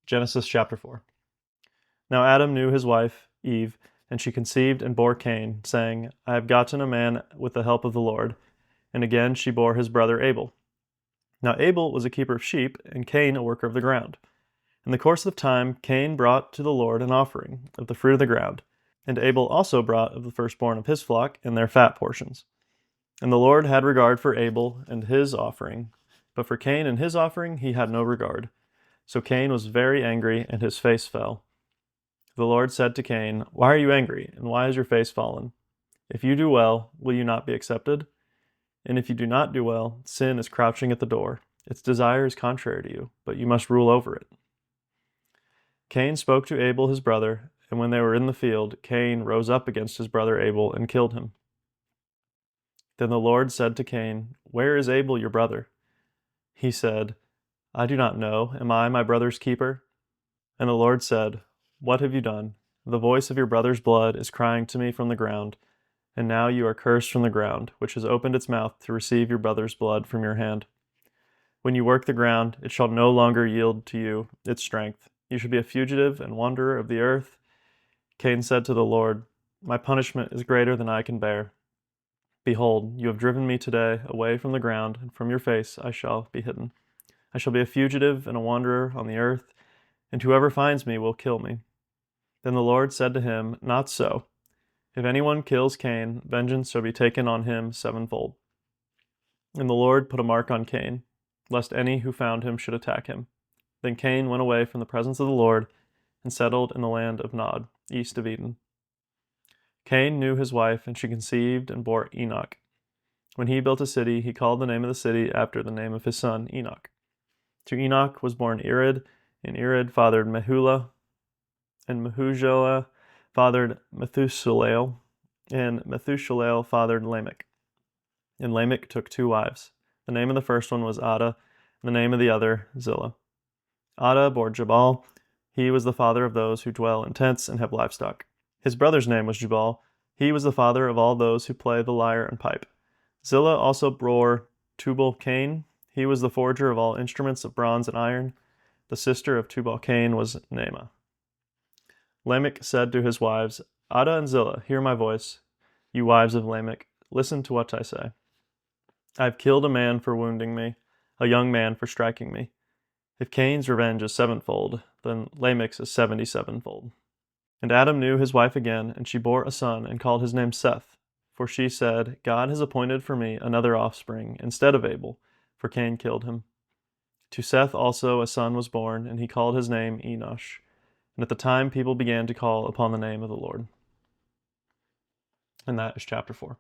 Genesis chapter 4. Now Adam knew his wife, Eve, and she conceived and bore Cain, saying, I have gotten a man with the help of the Lord. And again she bore his brother Abel. Now Abel was a keeper of sheep, and Cain a worker of the ground. In the course of time Cain brought to the Lord an offering of the fruit of the ground, and Abel also brought of the firstborn of his flock and their fat portions. And the Lord had regard for Abel and his offering, but for Cain and his offering he had no regard. So Cain was very angry, and his face fell. The Lord said to Cain, Why are you angry, and why is your face fallen? If you do well, will you not be accepted? And if you do not do well, sin is crouching at the door. Its desire is contrary to you, but you must rule over it. Cain spoke to Abel his brother, and when they were in the field, Cain rose up against his brother Abel and killed him. Then the Lord said to Cain, Where is Abel your brother? He said, I do not know. Am I my brother's keeper? And the Lord said, What have you done? The voice of your brother's blood is crying to me from the ground, and now you are cursed from the ground, which has opened its mouth to receive your brother's blood from your hand. When you work the ground, it shall no longer yield to you its strength. You shall be a fugitive and wanderer of the earth. Cain said to the Lord, My punishment is greater than I can bear. Behold, you have driven me today away from the ground, and from your face I shall be hidden. I shall be a fugitive and a wanderer on the earth, and whoever finds me will kill me. Then the Lord said to him, Not so. If anyone kills Cain, vengeance shall be taken on him sevenfold. And the Lord put a mark on Cain, lest any who found him should attack him. Then Cain went away from the presence of the Lord and settled in the land of Nod, east of Eden. Cain knew his wife, and she conceived and bore Enoch. When he built a city, he called the name of the city after the name of his son, Enoch. To Enoch was born Irad, and Irad fathered Mehulah, and Mehujael fathered Methushael, and Methushael fathered Lamech. And Lamech took 2 wives. The name of the first one was Adah, and the name of the other Zillah. Adah bore Jabal. He was the father of those who dwell in tents and have livestock. His brother's name was Jubal. He was the father of all those who play the lyre and pipe. Zillah also bore Tubal-Cain. He was the forger of all instruments of bronze and iron. The sister of Tubal-Cain was Naamah. Lamech said to his wives, Adah and Zillah, hear my voice. You wives of Lamech, listen to what I say. I have killed a man for wounding me, a young man for striking me. If Cain's revenge is 7-fold, then Lamech's is 77-fold. And Adam knew his wife again, and she bore a son and called his name Seth. For she said, God has appointed for me another offspring instead of Abel, for Cain killed him. To Seth also a son was born, and he called his name Enosh. And at the time people began to call upon the name of the Lord. And that is chapter 4.